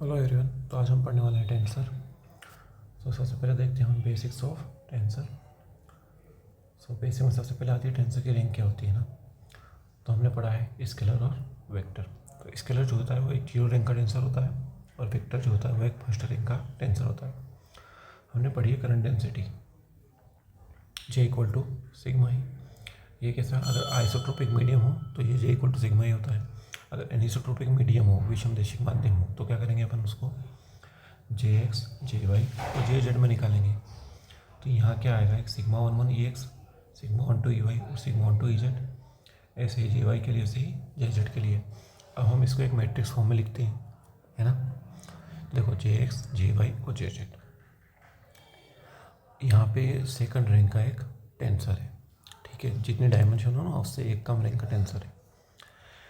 Hello everyone. तो आज हम पढ़ने वाले हैं टेंसर। तो सबसे पहले देखते हैं हम बेसिक्स ऑफ टेंसर। बेसिक में सबसे पहले आती है टेंसर की रैंक क्या होती है ना। तो हमने पढ़ा है स्केलर और वेक्टर। तो स्केलर जो होता है वो एक जीरो रैंक का टेंसर होता है और वेक्टर जो होता है वो एक फर्स्ट रैंक का टेंसर होता है। हमने पढ़ी है current density J equal to sigma ही। ये कैसा, अगर आइसोट्रोपिक मीडियम हो तो ये जे इक्वल टू सिग्मा ही होता है। अगर एनिसोट्रोपिक मीडियम हो, विषमदेशिक माध्यम हो, तो क्या करेंगे अपन उसको जे एक्स जे वाई और जे जेड में निकालेंगे। तो यहाँ क्या आएगा, एक sigma one one E X, sigma one two E Y और sigma one two E Z. ऐसे ही जे वाई के लिए, ऐसे ही जे जेड के लिए। अब हम इसको एक मैट्रिक्स फॉर्म में लिखते हैं, है ना। देखो जे एक्स जे वाई और जे जेड, यहाँ पे सेकंड रैंक का एक टेंसर है, ठीक है। जितने डायमेंशन हो ना उससे एक कम रैंक का टेंसर है।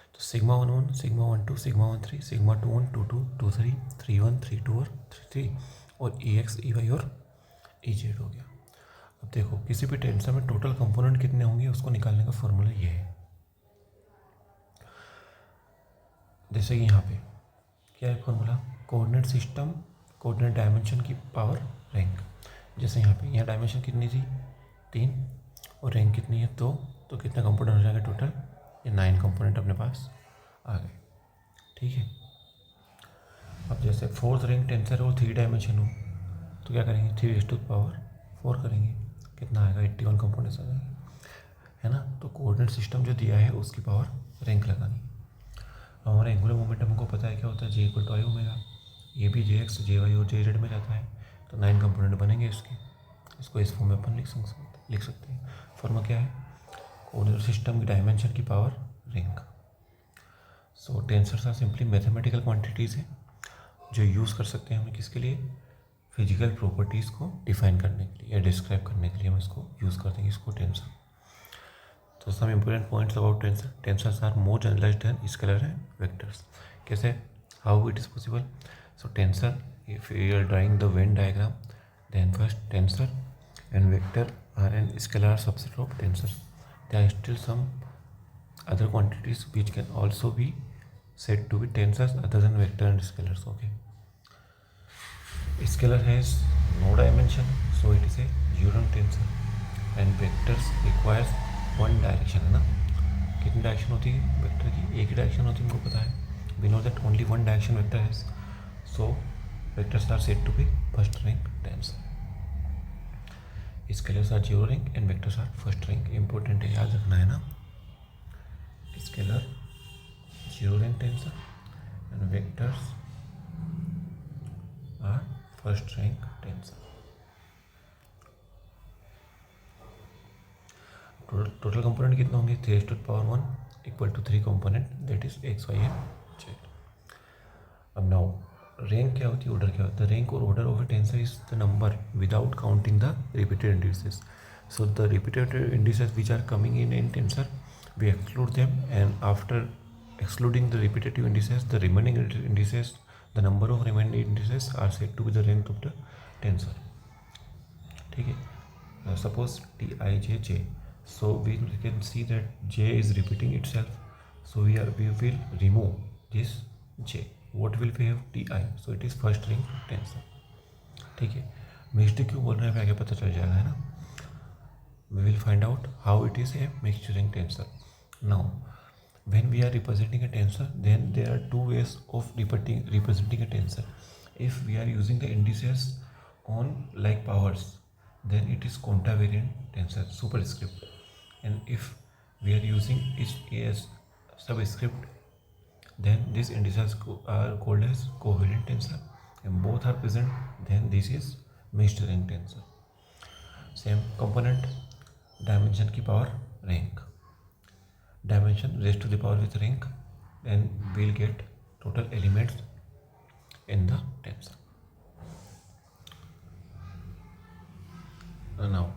तो sigma one one, sigma one two, sigma one three, sigma two one, two two, two three, three one, three two और थ्री थ्री, और ई एक्स ई वाई और ई जेड हो गया। अब देखो किसी भी टेंसर में टोटल कंपोनेंट कितने होंगे उसको निकालने का फॉर्मूला ये है। जैसे कि यहाँ पे क्या है formula, coordinate system coordinate dimension की पावर रैंक। जैसे यहाँ पे यहाँ डायमेंशन कितनी थी 3 और रैंक कितनी है 2, तो कितने कंपोनेंट हो जाएंगे टोटल, ये 9 कंपोनेंट अपने पास आ गए, ठीक है। अब जैसे फोर्थ रैंक टेंसर हो 3 डायमेंशन हो तो क्या करेंगे 3 to the power 4 करेंगे, कितना आएगा 81 कंपोनेंट्स आ जाएंगे, है ना। तो कोऑर्डिनेट सिस्टम जो दिया है उसकी पावर रैंक लगानी। अब हमारे एंगुलर मोमेंटम हमको पता है क्या होता है, जे इक्वल टू आई ओमेगा। ये भी जे एक्स जे वाई और जे जेड में जाता है, तो 9 कंपोनेंट बनेंगे इसके। इसको इस फॉर्म में अपन लिख सकते हैं। फॉर्मूला क्या है, कोऑर्डिनेट सिस्टम की डायमेंशन की power rank. So tensors are simply mathematical quantities हैं जो यूज़ कर सकते हैं हम किसके लिए, फिजिकल प्रॉपर्टीज़ को डिफाइन करने के लिए या डिस्क्राइब करने के लिए हम इसको यूज़ करते हैं, इसको टेंसर। तो some important points about tensor, tensors are more generalized than scalar and vectors. कैसे, how it is possible. So tensor, if you are drawing the Venn diagram, then first tensor and vector are an scalar subset of tensor. There are still some other quantities which can also be said to be tensors other than vector and scalars. Okay, scalar has no dimension, so it is a zero tensor, and vectors requires one direction, है ना। कितनी direction होती है vector की, एक ही direction होती है, हमको पता है। we know that only one direction vector has, so vectors are said to be first rank tensor. scalars are zero rank and vectors are first rank. important है, याद रखना है ना। Scalar zero rank tensor and vectors are first rank tensor. Total component कितने होंगे 3 to the power 1 equal to 3 component, that is x y एंड जेड। अब नाउ रैंक क्या होती है, ऑर्डर क्या होता है। रैंक और order of a tensor is the number without counting the repeated indices. So the repeated indices which are coming in tensor, we exclude them, and after excluding the repetitive indices, the remaining indices, the number of remaining indices are said to be the rank of the tensor, ठीक है। Suppose t I j j, so we can see that j is repeating itself, so we will remove this j. What will we have t I, so it is first rank tensor, ठीक है। Mixed क्यों बोल रहे हैं आगे पता चल जाएगा, है ना। we will find out how it is a mixed rank tensor. Now when we are representing a tensor, then there are two ways of representing a tensor. If we are using the indices on like powers, then it is quantavariant tensor superscript, and if we are using it as subscript, then these indices are called as covariant tensor, and both are present, then this is mixed rank tensor. Same component, dimension की power rank, dimension raise to the power with rank, and will get total elements in the tensor. Now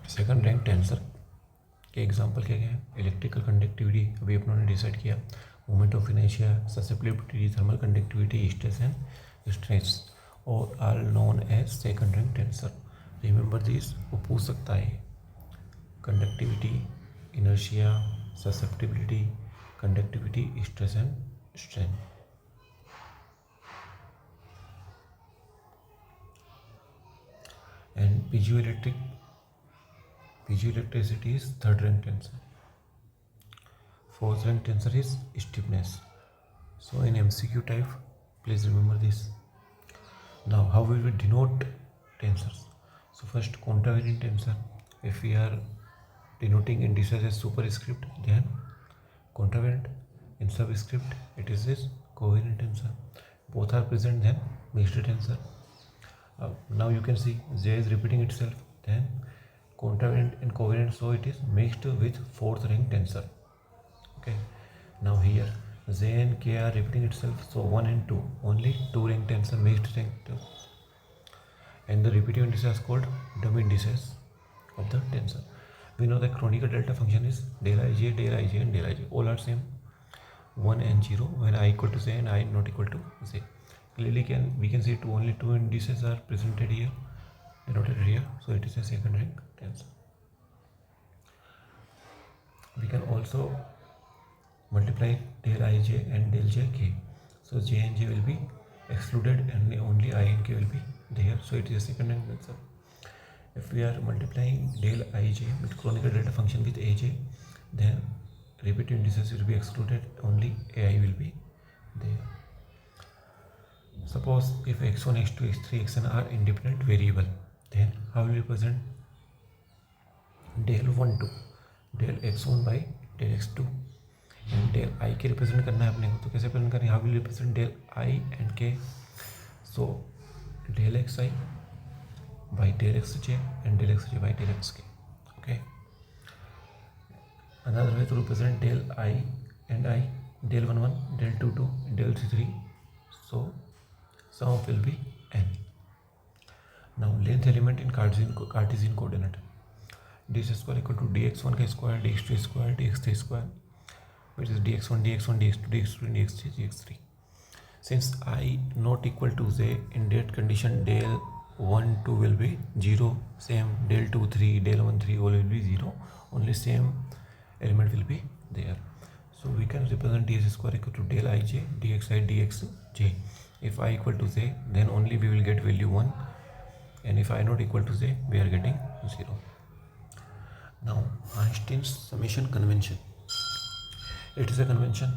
second rank tensor के example क्या क्या है, electrical conductivity अभी अपनों ने decide किया, moment of inertia, susceptibility, thermal conductivity, stress and stress, और are known as second rank tensor. Remember this, वो पूछ सकता है conductivity, inertia, susceptibility, conductivity, stress and strain. piezoelectricity is third rank tensor. Fourth rank tensor is stiffness. So in MCQ type, please remember this. Now how will we denote tensors? So first, contravariant tensor. If we are denoting indices as superscript, then contravariant. In subscript, it is this covariant tensor. Both are present, then mixed tensor. Now you can see J is repeating itself, then contravariant and covariant, so it is mixed with fourth rank tensor. Okay, now here J and K are repeating itself, so 1 and 2, only 2 rank tensor, mixed rank tensor. And the repeating indices are called dummy indices of the tensor. We know the canonical delta function is del ij, and del ij, all are same, 1 and 0 when I equal to J and I not equal to J. Clearly we can see only 2 indices are presented here, denoted here, so it is a second rank tensor. We can also multiply del ij and del jk, so j and j will be excluded and only I and k will be there, so it is a second rank tensor. If we are multiplying del ij with canonical delta function with aj, then repeated indices will be excluded, only ai will be there. Suppose if x1, x2, x3, xn are independent variable, then how will we represent del 1 2, del x1 by del x2, and del I के represent करना है अपने को, तो कैसे represent करें? How will represent del I and k? So del xi by del xj and del xj by del xk. Okay, another way to represent del I and I, del 1 1, del 2 2, del 3 3, so sum of will be n. Now length element in Cartesian coordinate, dx square equal to dx1 ka square, dx2 square, dx3 square, which is dx1 dx1 dx2 dx2 dx3 dx3. Since I not equal to j, in that condition del 1 2 will be 0, same del 2 3, del 1 3 all will be 0, only same element will be there. So we can represent dx square equal to del ij dxi dxj. If I equal to j, then only we will get value 1, and if I not equal to j, we are getting 0. Now Einstein's summation convention. It is a convention.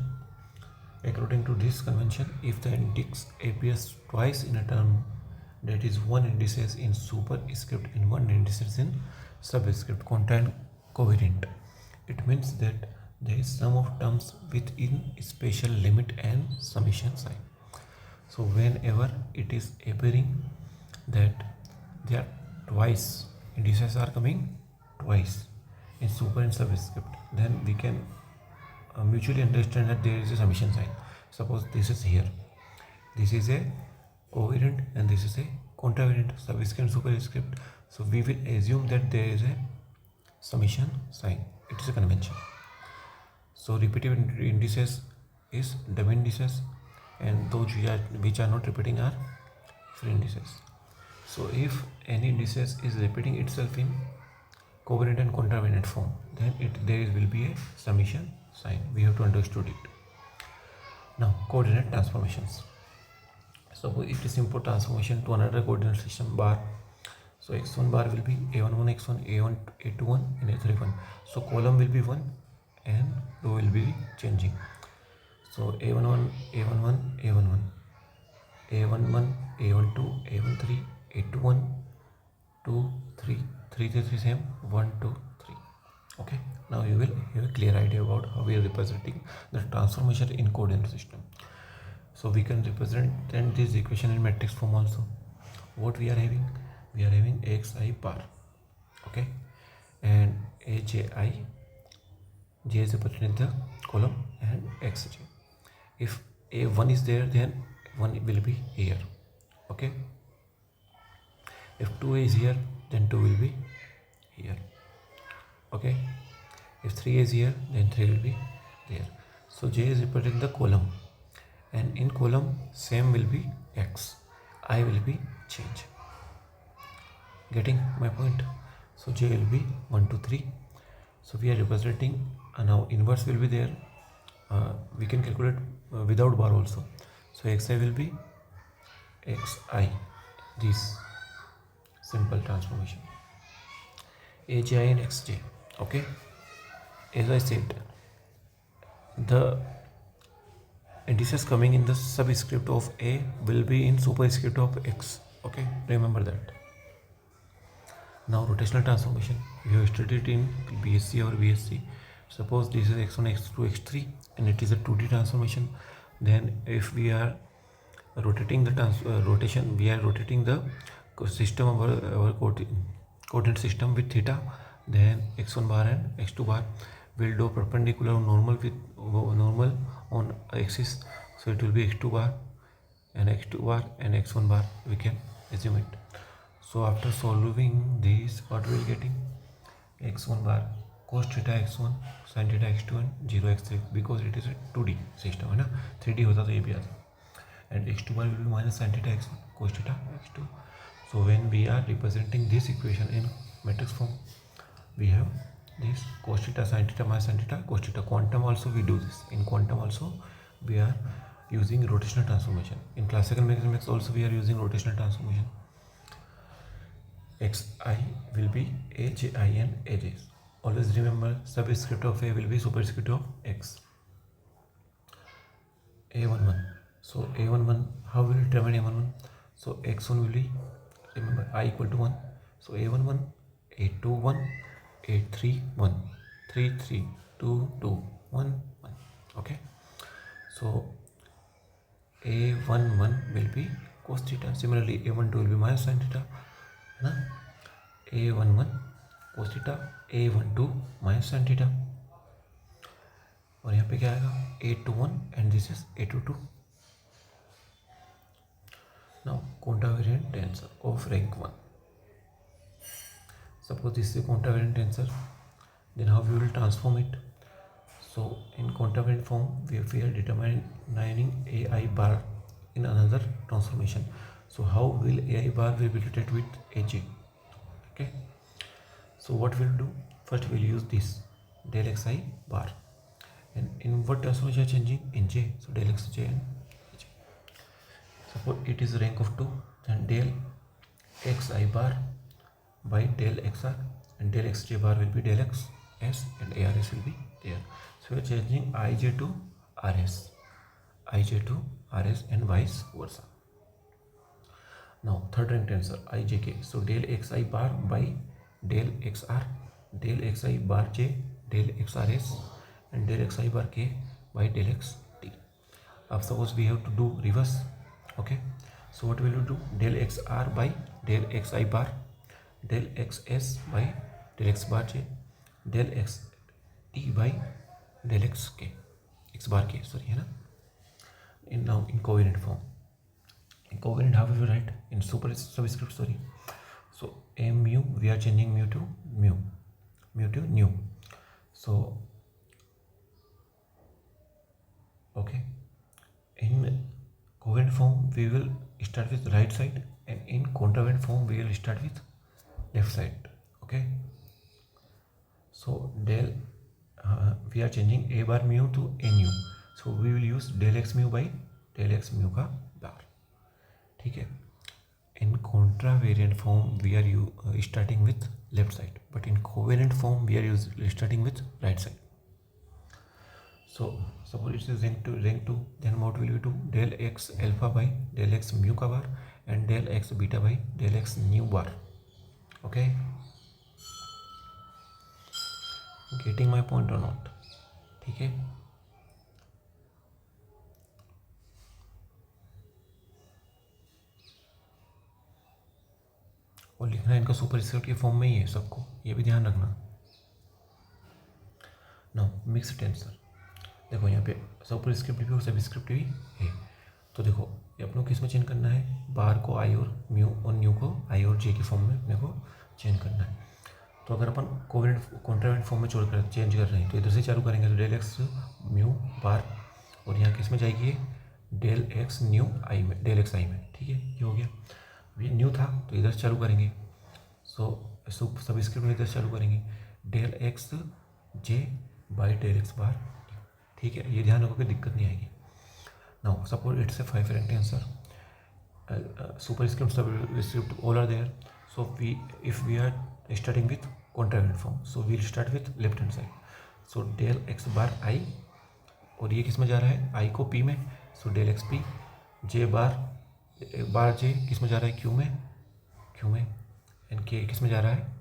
According to this convention, if the index appears twice in a term, that is one indices in superscript and one indices in subscript, contain covariant. It means that there is sum of terms within special limit and summation sign. So whenever it is appearing that there are twice, indices are coming twice in super and subscript, then we can mutually understand that there is a summation sign. Suppose this is here, this is a covariant and this is a contravariant, subscript and superscript, so we will assume that there is a summation sign. It is a convention. So repetitive indices is dummy indices, and those which are not repeating are free indices. So if any indices is repeating itself in covariant and contravariant form, then there will be a summation sign. We have to understood it. Now coordinate transformations. So it is import transformation to another coordinate system bar. So x1 bar will be a11 x1, a21 and a31. So column will be 1 and row will be changing. So a11 a11 a11, a11 a12 a13, a21 2 3 3 3 3 same 1 2 3. Okay, now you will have a clear idea about how we are representing the transformation in coordinate system. So we can represent this equation in matrix form also. What we are having? We are having xi bar, okay, and aj, j is represented in the column, and xj. If a1 is there, then 1 will be here, okay. If 2 is here, then 2 will be here, okay. If 3 is here, then 3 will be there. So j is represented in the column, and in column same will be x, I will be change. Getting my point? So j will be 1 2 3. So we are representing, now inverse will be there. We can calculate without bar also. So xi will be xi, this simple transformation. Aj and xj. Okay, as I said, the indices coming in the subscript of a will be in superscript of x. Okay, remember that. Now rotational transformation, we have studied in BSc or BSc. Suppose this is x1, x2, x3 and it is a 2D transformation. Then if we are rotating the rotation, we are rotating the system of our coordinate system with theta. Then x1 bar and x2 bar will do perpendicular or normal with normal on axis. So it will be x2 bar and x2 bar and x1 bar, we can assume it. So after solving this, what we will getting? x1 bar cos theta x1 sin theta x2 and 0 x3, because it is a 2D system है ना. 3D होता तो ये भी आता. And x2 bar will be minus sin theta x1 cos theta x2. So when we are representing this equation in matrix form, we have this cos theta sin theta minus sin theta cos theta. Quantum also we do this. In quantum also we are using rotational transformation. In classical mechanics also we are using rotational transformation. xi will be aj and aj. Always remember, subscript of a will be superscript of x. a11. So a11, how will you determine a11? So x1 will be, remember, I equal to 1. So a11, a21, a31, 3, 3, 2, 2, 1, 1. Okay. So a11 will be cos theta. Similarly, a12 will be minus sin theta. ना, a11 cos theta, a12 minus sin theta. और यहाँ पे क्या आएगा? a21 and this is a22. Now contravariant tensor of rank 1. Suppose this is a contravariant tensor, then how we will transform it? So in contravariant form, we are determining ai bar in another transformation. So how will ai bar will be related with aj? Okay. So what we'll do? First we'll use this del xi bar. And in what transformation are changing? In j. So del xj and j. Suppose it is rank of 2, then del xi bar by del xr, and del xj bar will be del xs and ars will be there. So we are changing ij to rs, ij to rs and vice versa. Now third rank tensor ijk. So del xi bar by del xr, del xi bar j, del xrs and del xi bar k by del xt. Now suppose we have to do reverse. Okay, so what will you do? Del xr by del xi bar, del xs by del x bar j, del xt by del xk, x bar k, sorry, है ना. In now in covariant form. In covariant, how will you write? In subscript, sorry. So mu, we are changing mu to mu, mu to nu. So okay, in covariant form we will start with right side, and in contravariant form we will start with left side. Okay, so del we are changing a bar mu to a nu, so we will use del x mu by del x mu का bar. ठीक है. In contravariant form we are starting with left side, but in covariant form we are starting with right side. So suppose it is rank 2, then what will we do? Del x alpha by del x mu का bar and del x beta by del x nu bar. Okay, getting my point or not? ठीक है. और लिखना इनका superscript के form में ही है सबको, ये भी ध्यान रखना. नाउ मिक्स टेंसर, देखो यहाँ पे सुपरस्क्रिप्ट भी और सबस्क्रिप्ट भी है. तो देखो ये अपनों को किसमें चेंज करना है? बार को आई और म्यू और न्यू को आई और जे के फॉर्म में अपने को चेंज करना है. तो अगर अपन कोवेरिएंट कॉन्ट्रावेरिएंट फॉर्म में चेंज कर रहे हैं तो इधर से चालू करेंगे तो डेल एक्स म्यू बार, और यहाँ किस में जाएगी? डेल एक्स न्यू आई में, डेल एक्स आई में. ठीक है, ये हो गया. ये न्यू था तो इधर से चालू करेंगे. सो सबस्क्रिप्ट में इधर से चालू करेंगे del X J by del x bar. ठीक है, ये ध्यान रखो कि दिक्कत नहीं आएगी. Now suppose it's a 5 rank answer. Superscript subscript all are there. So if we are starting with contravariant form. So we'll start with left hand side. So del x bar I, और ये किस में जा रहा है, आई को P में. सो del x P, जे बार जे किस में जा रहा है, क्यू में, एंड के किस में जा रहा है,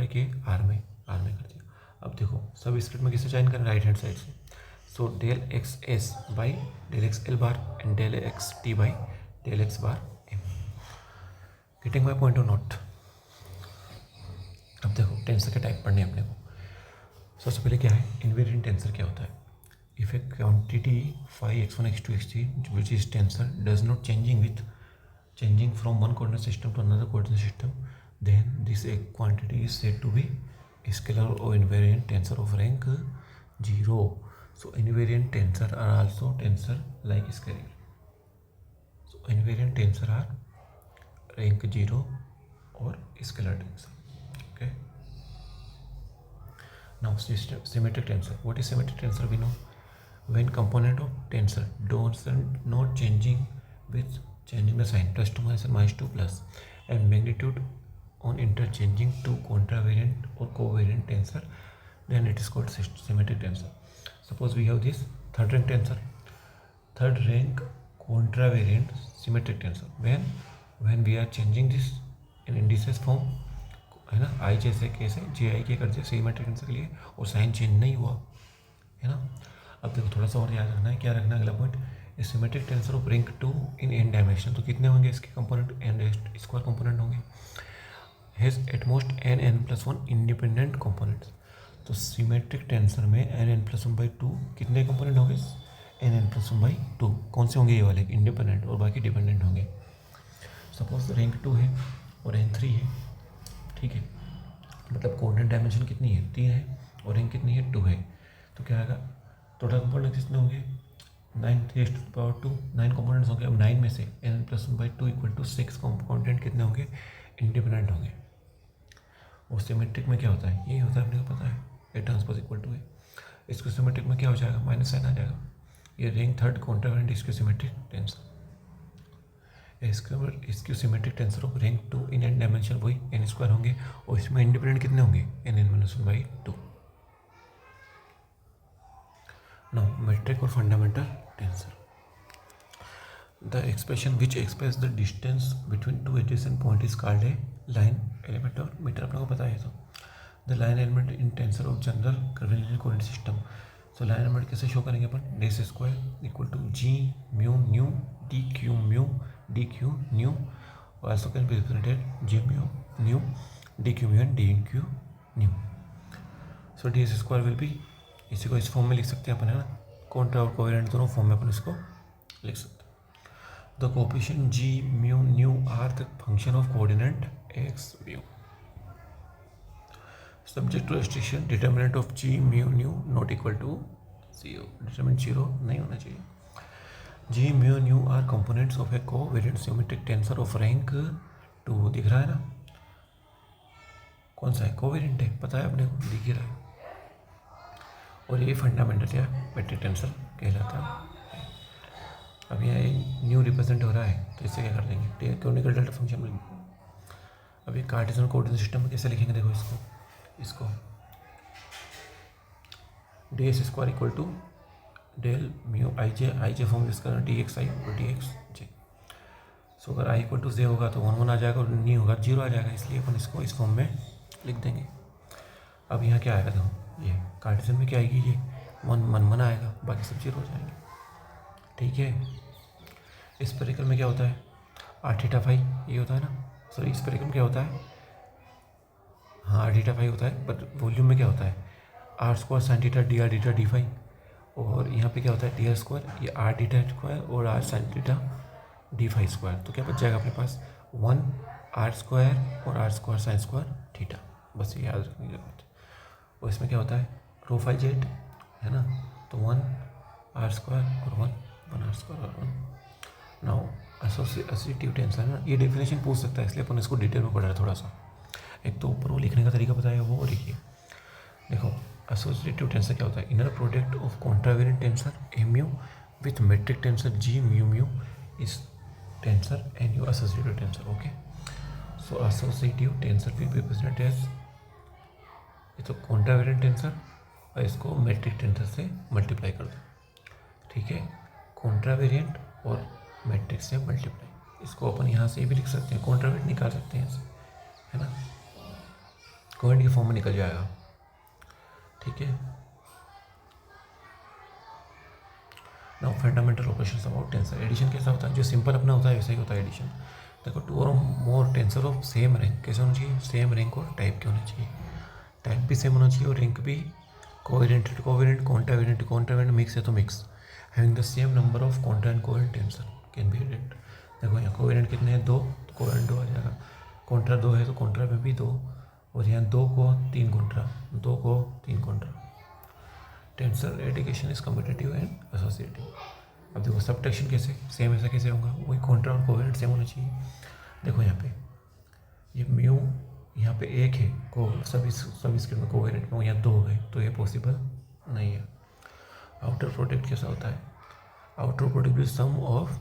के आर में कर दिया. अब देखो सब स्क्रिप्ट में किससे ज्वाइन करें, राइट हैंड साइड से. So del x s by del x l bar and del x t by del x bar m. Getting my point और नॉट. अब देखो टेंसर के टाइप पढ़ने अपने को. सबसे पहले क्या है, इनवेरिएंट टेंसर क्या होता है. If a quantity phi x1 x2 x3 which is tensor does not changing from one coordinate system to another coordinate system, then this a quantity is said to be scalar or invariant tensor of rank 0. So invariant tensor are also tensor like scalar. So invariant tensor are rank 0 or scalar tensor. Okay. Now symmetric tensor. What is symmetric tensor? We know when component of tensor not changing with changing the sign, plus 2 minus and minus 2 plus, and magnitude on interchanging two contravariant or covariant tensor, then it is called symmetric tensor. Suppose we have this third rank tensor, third rank contravariant symmetric tensor. When we are changing this in indices form, है ना, आई जैसे के से जे आई के कर दिया symmetric tensor के लिए, और साइन चेंज नहीं हुआ, है ना. अब देखो थोड़ा सा और याद रखना है, क्या रखना है अगला point, symmetric tensor of rank 2 in an dimension. तो कितने होंगे इसके कंपोनेंट, एन स्क्वायर कंपोनेंट होंगे. Has at most n+1 independent components. तो सिमेट्रिक टेंसर में n+1/2 कितने कंपोनेंट होंगे, n+1/2. कौन से होंगे, ये वाले इंडिपेंडेंट, और बाकी डिपेंडेंट होंगे. सपोज रैंक 2 है और n3 है, ठीक है, मतलब कोऑर्डिनेट डायमेंशन कितनी है, 3 है, और रैंक कितनी है, 2 है. तो क्या आएगा, टोटल कंपोनेंट कितने होंगे, 9 9 कंपोनेंट्स होंगे. अब 9 में से n+1/2 = 6 कंपोनेंट कितने होंगे, इंडिपेंडेंट होंगे. और सिमेट्रिक में क्या होता है, यही होता है, अपने को पता है, ए ट्रांसपोज = है. इसको सिमेट्रिक में क्या हो जाएगा, माइनस साइन आ जाएगा. ये रैंक थर्ड कॉन्ट्रावेरिएंट इसके सिमेट्रिक टेंसर. इसकी symmetric tensor of rank 2 in an dimension वही n स्क्वायर होंगे, और इसमें इंडिपेंडेंट कितने होंगे, n-1/2. Now metric or fundamental tensor. The expression which expresses the distance between two adjacent points is called a line element or meter. अपने को पता है. तो the line element in tensor of general curvilinear coordinate system. So line element कैसे show करेंगे अपन, d square = g mu nu dq mu dq nu, also can be represented g mu nu dq mu and dq nu. So d square will be, इसी को इस form में लिख सकते हैं अपन, है ना, कॉन्ट्रा और कोवेरिएंट दोनों फॉर्म में अपन इसको लिख सकते हैं. The coefficient G mu nu are the function of coordinate X mu. Subject to restriction, determinant of G mu nu not equal to 0. Determinant 0 नहीं होना चाहिए. G mu nu are components of a covariant symmetric tensor of rank 2. दिख रहा है ना, कौन सा है, कोवेरिएंट है, पता है अपने को, दिख ही रहा है. और ये फंडामेंटल या मेट्रिक टेंसर कहलाता है. अब यहाँ न्यू रिप्रेजेंट हो रहा है, तो इससे क्या कर देंगे, कोनिकल डेल्टा फंक्शन में. अब ये कार्टेशियन कोऑर्डिनेट सिस्टम में कैसे लिखेंगे, देखो इसको ds स्क्वायर = डेल म्यू आई जे फॉर्म यूज करना, dxi और dxj. सो अगर i = j होगा तो 1 आ जाएगा, और नहीं होगा 0 आ जाएगा, इसलिए अपन इसको इस फॉर्म में लिख देंगे. अब यहाँ क्या आएगा, देखो ये कार्टेशियन में क्या आएगी, ये 1 आएगा, बाकी सब 0 हो जाएंगे, ठीक है. स्फेरिकल में क्या होता है, r θ φ ये होता है ना, सॉरी स्फेरिकल में क्या होता है, हाँ r θ φ होता है, बट वॉल्यूम में क्या होता है, r² sin θ dr dθ dφ. और यहाँ पे क्या होता है, dr², ये r θ² और r sin θ dφ². तो क्या बच जाएगा अपने पास, 1 r² और r² sin² θ. बस ये याद रखने की जरूरत है. और इसमें क्या होता है, रो फाई जेड, है ना, तो 1 r² और 1 r² और 1. नाउ एसोसिएटिव टेंसर है ना, ये डेफिनेशन पूछ सकता है, इसलिए अपन इसको डिटेल में पढ़ रहे हैं थोड़ा सा. एक तो ऊपर वो लिखने का तरीका बताया वो, और लिखिए. देखो एसोसिएटिव टेंसर क्या होता है, inner product of contravariant tensor mu with metric tensor g mu is tensor and your associative tensor. Okay, so associative tensor will be represented as ये तो कॉन्ट्रावेरिएंट टेंसर और इसको मैट्रिक टेंसर से मल्टीप्लाई कर दो, ठीक है। कॉन्ट्रावेरिएंट और मैट्रिक से मल्टीप्लाई, इसको अपन यहाँ से भी लिख सकते हैं, कॉन्ट्रावेरिएंट निकाल सकते हैं इससे, है ना, कोवेरिएंट की फॉर्म में निकल जाएगा, ठीक है। Now fundamental operations about tensor. Addition कैसा होता है, जो सिंपल अपना होता है वैसा ही होता है एडिशन। देखो, टू और मोर टेंसर ऑफ सेम रैंक कैसे होना चाहिए, सेम रैंक और टाइप के होना चाहिए, टाइप भी सेम होना चाहिए और रैंक भी कोवेरिएंट कोवेरिएंट, कॉन्ट्रावेरिएंट मिक्स है तो mix, having the same number of contra and covariant tensor can be added. देखो यहाँ कोवेरिएंट कितने हैं, 2, तो कोवेरिएंट 2 आ जाएगा, कॉन्ट्रा 2 है तो कॉन्ट्रा में भी 2, और यहाँ 2 को 3 कॉन्ट्रा, 2 को 3 contra. Tensor addition is competitive and associative. अब देखो सबट्रैक्शन कैसे, सेम ऐसा कैसे होगा, वही कॉन्ट्रा और कोवेरिएंट सेम होना चाहिए। देखो यहाँ पे ये म्यू यहाँ पे 1 है, को सभी स्क्रिप्ट में कोवेरिएंट में, यहाँ 2 है, तो ये पॉसिबल नहीं है। आउटर प्रोडक्ट कैसा होता है, outer product is sum of,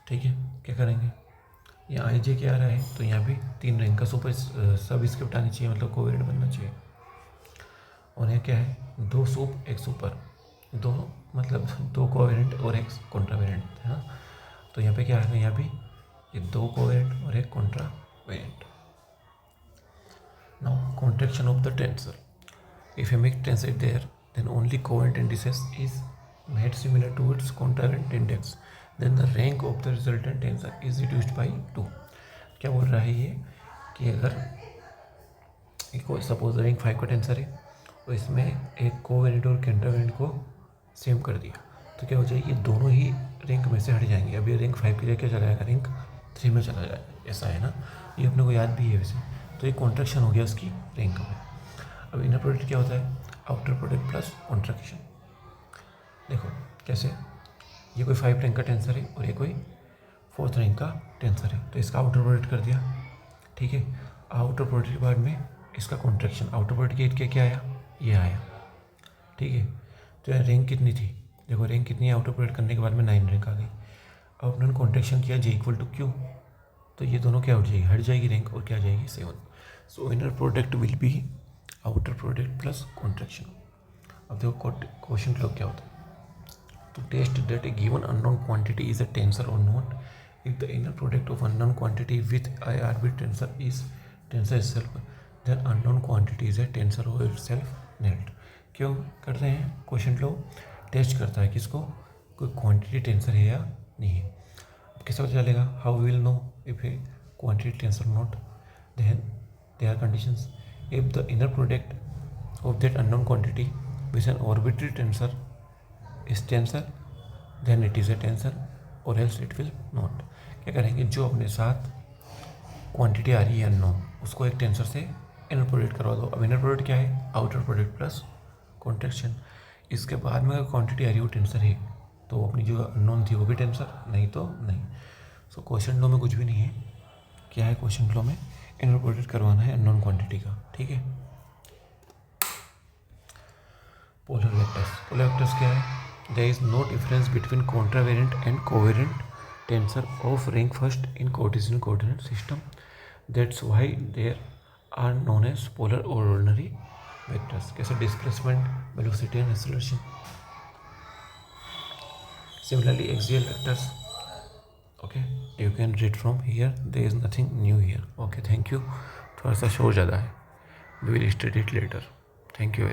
ठीक है, क्या करेंगे, यहाँ आई जे क्या आ रहा है, तो यहाँ भी 3 रैंक का सुपर सब स्क्रिप्ट आनी चाहिए, मतलब कोवेरिएंट बनना चाहिए। और यहाँ क्या है, 2 सुप 1 सुपर, 2 मतलब 2 कोवेरिएंट और 1 कॉन्ट्रावेरिएंट, है ना। तो यहाँ पे क्या आएगा, यहाँ भी ये 2 कोवेरिएंट और 1 contravariant. Now contraction of the tensor, if a mix tensor is there then only covariant indices is made similar to its contravariant index, then the rank of the resultant tensor is reduced by 2। क्या बोल रहा है ये, कि अगर suppose rank 5 का tensor है और इसमें एक कोवेरिएंट और कॉन्ट्रावेरिएंट को सेम कर दिया, तो क्या हो जाएगी, ये दोनों ही रैंक में से हट जाएंगे। अब ये रैंक 5 की जगह क्या चला जाएगा, रैंक 3 में चला जाएगा, ऐसा है ना, ये अपने को याद भी है वैसे। तो ये कॉन्ट्रैक्शन हो गया उसकी रैंक में। अब इनर प्रोडक्ट क्या होता है, आउटर प्रोडक्ट प्लस कॉन्ट्रैक्शन। देखो कैसे, ये कोई 5 रैंक का टेंसर है और ये कोई 4th रैंक का टेंसर है, तो इसका आउटर प्रोडक्ट कर दिया, ठीक है। आउटर प्रोडक्ट के बाद में इसका कॉन्ट्रैक्शन, आउटर प्रोडक्ट के क्या आया, ये आया, ठीक है। तो यहाँ रैंक कितनी थी, देखो रैंक कितनी है, आउटर प्रोडक्ट करने के बाद में 9 रैंक आ गई। अब उन्होंने कॉन्ट्रैक्शन किया जे इक्वल टू क्यू, तो ये दोनों क्या हट जाएगी रैंक, और क्या आ जाएगी 7। सो inner product will be outer product plus contraction. अब देखो क्वेश्चन फ्लो क्या होता है, to test that a given unknown quantity is a tensor or not, if the inner product of unknown quantity with a arbitrary tensor is tensor itself, then unknown quantity is a tensor or itself null। क्यों कर रहे हैं, question flow test करता है किसको, कोई quantity tensor है या नहीं है। अब कैसे पता चलेगा, how will know if a quantity tensor not, then there are conditions, if the inner product of that unknown quantity with an arbitrary tensor is tensor then it is a tensor or else it will not। क्या करेंगे, जो अपने साथ quantity आ रही है unknown, उसको एक tensor से इनर प्रोडक्ट करवा दो। अब इनर प्रोडक्ट क्या है, आउटर प्रोडक्ट प्लस कॉन्ट्रैक्शन। इसके बाद में अगर क्वांटिटी आ रही है वो टेंसर है, तो अपनी जो अननोन थी वो भी टेंसर, नहीं तो नहीं। सो क्वेश्चन फ्लो में कुछ भी नहीं है, क्या है क्वेश्चन फ्लो में, इनर प्रोडक्ट करवाना है अननोन क्वांटिटी का, ठीक है। पोलर वेक्टर्स क्या है, there is no difference between contravariant and covariant tensor of rank first in Cartesian coordinate system, that's why they are known as polar or ordinary vectors। कैसे, displacement, velocity and acceleration। Similarly axial vectors, okay, you can read from here, there is nothing new here, okay। thank you, थोड़ा सा शोर ज़्यादा है, we will study it later, thank you very much।